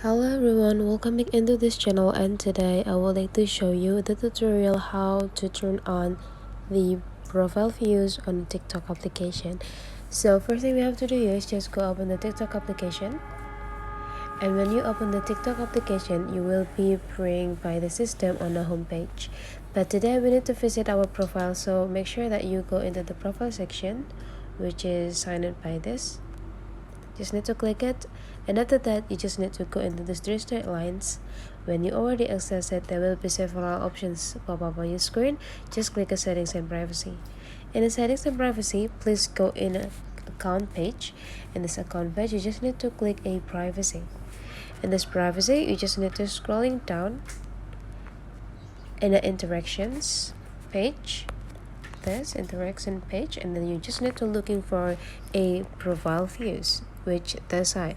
Hello everyone, welcome back into this channel, and today I would like to show you the tutorial how to turn on the profile views on TikTok application. So first thing we have to do is just go open the TikTok application, and when you open the TikTok application you will be brought by the system on the home page. But today we need to visit our profile, so make sure that you go into the profile section, which is sign in by this. Just need to click it, and after that you just need to go into these three straight lines. When you already access it, there will be several options pop up on your screen. Just click settings and privacy. In the settings and privacy, please go in a account page. In this account page you just need to click a privacy. In this privacy you just need to scrolling down in the interactions page, this interaction page, and then you just need to looking for a profile views, which this side.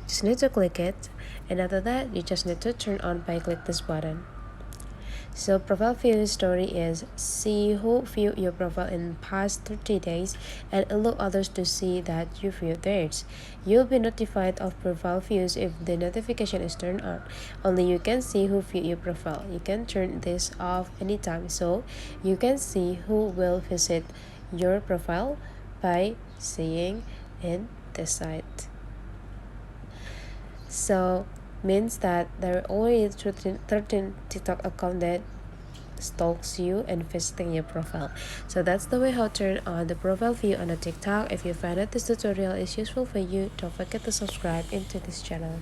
Just need to click it, and after that you just need to turn on by click this button. So profile view story is see who viewed your profile in past 30 days and allow others to see that you viewed theirs. You'll be notified of profile views if the notification is turned on. Only you can see who viewed your profile. You can turn this off anytime, so you can see who will visit your profile by seeing in this site. So means that there are already 13 TikTok account that stalks you and visiting your profile. So that's the way how to turn on the profile view on a TikTok. If you find that this tutorial is useful for you, don't forget to subscribe into this channel.